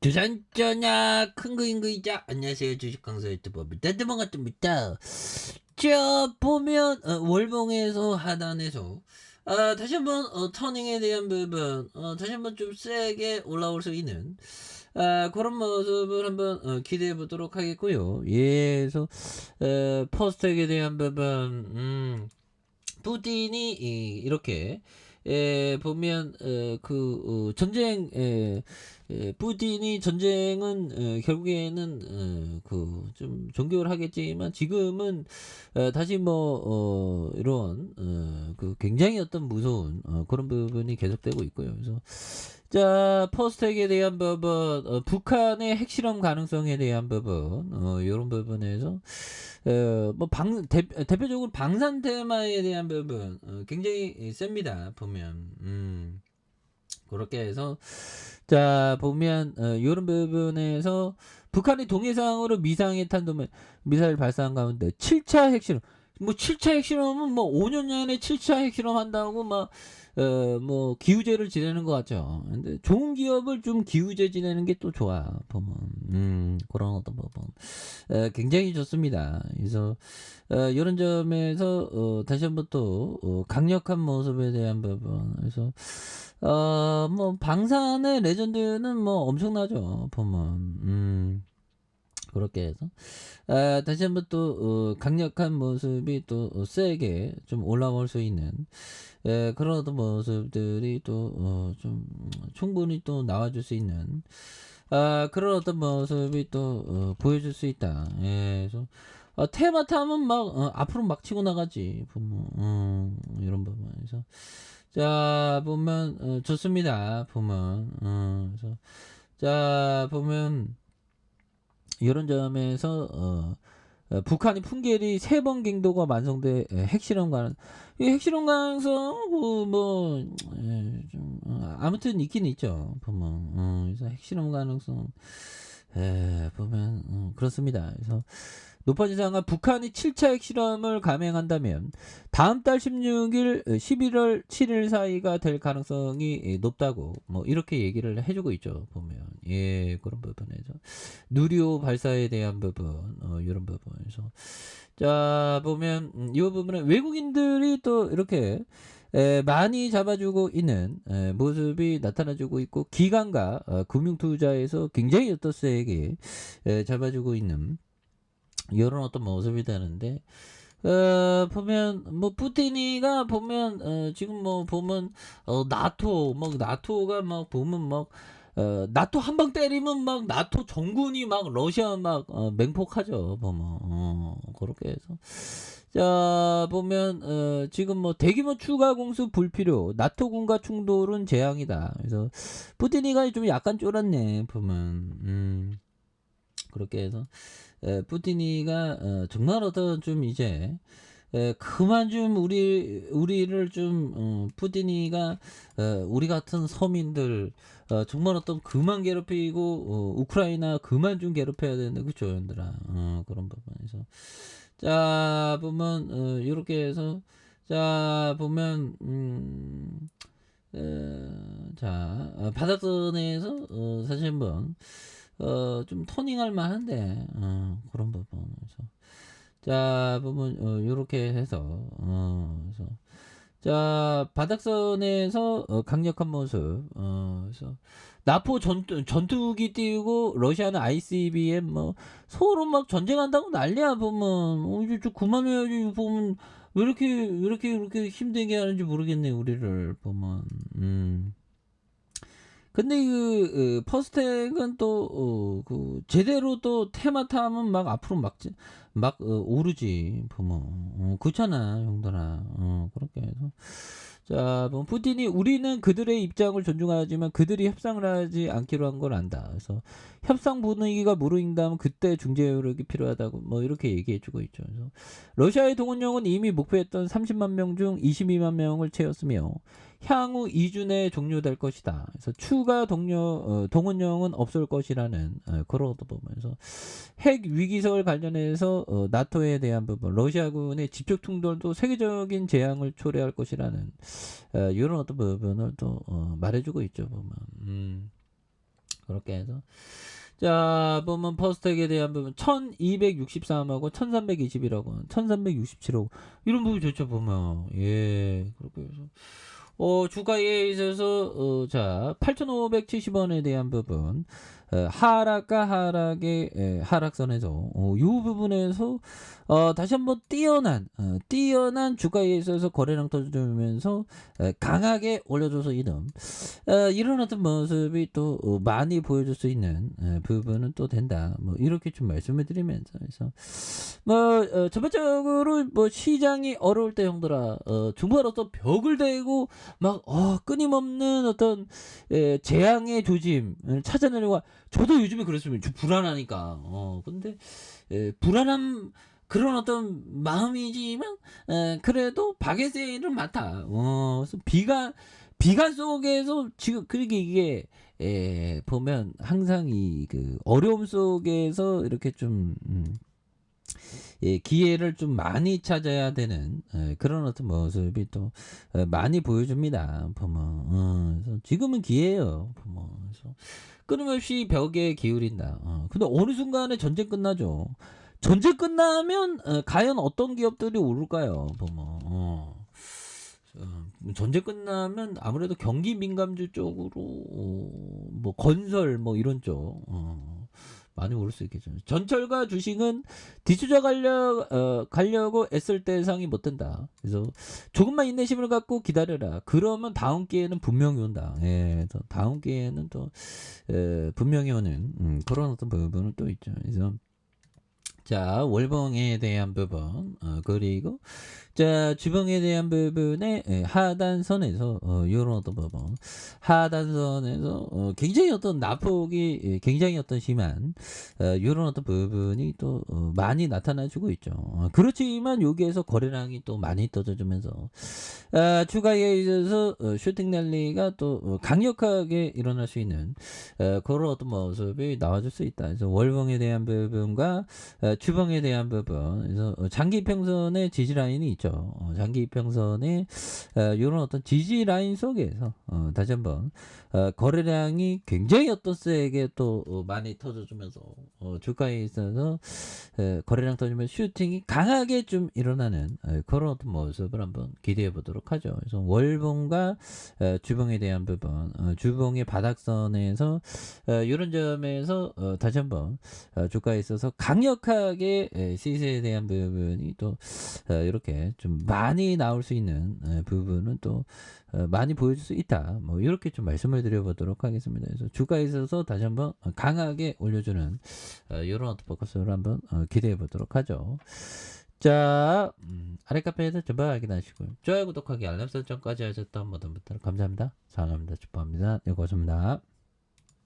두산전야 큰거인거이자 안녕하세요 주식강사 유튜버 미따드만같습니다. 자 보면 월봉에서 하단에서 다시 한번 터닝에 대한 부분 다시 한번 좀 세게 올라올 수 있는 그런 모습을 한번 기대해 보도록 하겠고요. 예, 그래서 퍼스텍에 대한 부분 푸틴이 이렇게 보면 전쟁 푸틴이 전쟁은 결국에는 그 좀 종결을 하겠지만 지금은 다시 뭐 이런 그 굉장히 어떤 무서운 그런 부분이 계속되고 있고요. 그래서 자 퍼스텍에 대한 부분 북한의 핵실험 가능성에 대한 부분 요런 부분에서 뭐 대표적으로 방산 테마에 대한 부분 굉장히 셉니다. 보면 그렇게 해서 자 보면 요런 부분에서 북한이 동해상으로 미상해탄도 미사일 발사한 가운데 7차 핵실험 뭐 7차 핵실험은 뭐 5년 내내 7차 핵실험 한다고 막 뭐 기우제를 지내는 것 같죠. 근데 좋은 기업을 좀 기우제 지내는 게 또 좋아 보면 그런 어떤 부분 굉장히 좋습니다. 그래서 이런 점에서 다시 한번 또 강력한 모습에 대한 부분 그래서 뭐 방산의 레전드는 뭐 엄청나죠 보면 그렇게 해서 다시 한번 또 강력한 모습이 또 세게 좀 올라올 수 있는 그런 어떤 모습들이 또 좀 충분히 또 나와줄 수 있는 그런 어떤 모습이 또 보여줄 수 있다. 예, 그래서 테마타면 막 앞으로 막 치고 나가지 보면 이런 부분에서 자 보면 좋습니다 보면 그래서 자 보면 이런 점에서 북한이 풍계리 3번 갱도가 완성돼 핵실험 가능 이 핵실험 가능성 좀 아무튼 있긴 있죠 보면 그래서 핵실험 가능성 보면 그렇습니다. 그래서 높아진 상황 북한이 7차 핵실험을 감행한다면 다음 달 16일 11월 7일 사이가 될 가능성이 높다고 뭐 이렇게 얘기를 해주고 있죠 보면 예 그런 부분에서 누리호 발사에 대한 부분 이런 부분에서 자 보면 이 부분은 외국인들이 또 이렇게 많이 잡아주고 있는 모습이 나타나주고 있고 기관과 금융투자에서 굉장히 어떤 세게 잡아주고 있는 이런 어떤 모습이 되는데 보면 뭐 푸틴이가 보면 지금 뭐 보면 나토 막 나토가 막 보면 막 나토 한 방 때리면 막 나토 정군이 막 러시아 막 맹폭하죠 보면 그렇게 해서 자 보면 지금 뭐 대규모 추가 공수 불필요 나토군과 충돌은 재앙이다. 그래서 푸틴이가 좀 약간 쫄았네 보면 그렇게 해서 푸틴이가 정말 어떤 좀 이제 그만 좀 우리를 좀 푸틴이가 우리 같은 서민들 정말 어떤 그만 괴롭히고 우크라이나 그만 좀 괴롭혀야 되는데 그쵸 얘들아 그런 부분에서 자 보면 이렇게 해서 자 보면 자 바닥선에서 사실 한번 좀 토닝할 만한데 그런 부분에서 자 보면 요렇게 해서 그래서 자 바닥선에서 강력한 모습 그래서 나포 전투기 띄우고 러시아는 ICBM 뭐 서로 막 전쟁한다고 난리야 보면 이제 좀 그만해야지 보면 왜 이렇게 힘들게 하는지 모르겠네 우리를 보면 근데 퍼스텍은 또 제대로 또 테마타면 막 앞으로 막 오르지 보면 그렇잖아 형들아 그렇게 해서 자 뭐 푸틴이 우리는 그들의 입장을 존중하지만 그들이 협상을 하지 않기로 한 걸 안다. 그래서 협상 분위기가 무르익다면 그때 중재 노력이 필요하다고 뭐 이렇게 얘기해주고 있죠. 그래서 러시아의 동원령은 이미 목표했던 30만 명 중 22만 명을 채웠으며 향후 2주 내에 종료될 것이다. 그래서 추가 동원령은 없을 것이라는 그런 부분에서 핵 위기설 관련해서 나토에 대한 부분, 러시아군의 직접 충돌도 세계적인 재앙을 초래할 것이라는 이런 어떤 부분을 또 말해주고 있죠. 보면 그렇게 해서 자 보면 퍼스텍에 대한 부분 1263하고 1321하고 1367하고 이런 부분 좋죠 보면. 예. 그렇게 해서 주가에 있어서 자 8,570원에 대한 부분 하락과 하락의 하락선에서 요 부분에서 다시 한번 뛰어난 주가에 있어서 거래량 터주면서 강하게 올려줘서 이런 어떤 모습이 또 많이 보여줄 수 있는 부분은 또 된다. 뭐 이렇게 좀 말씀을 드리면서 그래서 뭐 전반적으로 뭐 시장이 어려울 때 형들아 정말 어떤 벽을 대고 막 끊임없는 어떤 재앙의 조짐을 찾아내려고 저도 요즘에 그랬습니다. 저 불안하니까. 근데 불안한 그런 어떤 마음이지만 그래도 박애세는 많다. 그래서 비관 속에서 지금 그러게 이게 보면 항상 이 그 어려움 속에서 이렇게 좀 기회를 좀 많이 찾아야 되는 그런 어떤 모습이 또 많이 보여줍니다. 보면 그래서 지금은 기회예요. 보면 그래서 끊임없이 벽에 기울인다. 근데 어느 순간에 전쟁 끝나죠. 전쟁 끝나면 과연 어떤 기업들이 오를까요? 보면 전쟁 끝나면 아무래도 경기 민감주 쪽으로 뭐 건설 뭐 이런 쪽 많이 오를 수 있겠죠. 전철과 주식은 뒤쳐져 가려고 애쓸 대상이 못 된다. 그래서 조금만 인내심을 갖고 기다려라. 그러면 다음 기회는 분명히 온다. 예, 그래서 다음 기회는 또 분명히 오는 그런 어떤 부분은 또 있죠. 그래서 자 월봉에 대한 부분 그리고 자 주봉에 대한 부분에 하단선에서 요런 어떤 부분 하단선에서 굉장히 어떤 낙폭이 굉장히 어떤 심한 요런 어떤 부분이 또 많이 나타나주고 있죠. 그렇지만 여기에서 거래량이 또 많이 떠져주면서 주가에 있어서 슈팅 랠리가 또 강력하게 일어날 수 있는 그런 어떤 모습이 나와줄 수 있다. 그래서 월봉에 대한 부분과 주봉에 대한 부분, 그래서 장기 평선의 지지 라인이 있죠. 장기 평선의 이런 어떤 지지 라인 속에서 다시 한번 거래량이 굉장히 어떤 세게 또 많이 터져주면서 주가에 있어서 거래량 터지면 슈팅이 강하게 좀 일어나는 그런 어떤 모습을 한번 기대해 보도록 하죠. 그래서 월봉과 주봉에 대한 부분, 주봉의 바닥선에서 이런 점에서 다시 한번 주가에 있어서 강력하게 시세에 대한 부분이 또 이렇게 좀 많이 나올 수 있는 부분은 또 많이 보여줄 수 있다. 뭐 이렇게 좀 말씀을 드려보도록 하겠습니다. 그래서 주가에 있어서 다시 한번 강하게 올려주는 이런 어떤 포커스를 한번 기대해 보도록 하죠. 자, 아래 카페에서 전부 확인하시고요. 좋아요, 구독하기, 알람 설정까지 하셨던 모든 분들 감사합니다. 사랑합니다. 축복합니다. 네, 고맙습니다.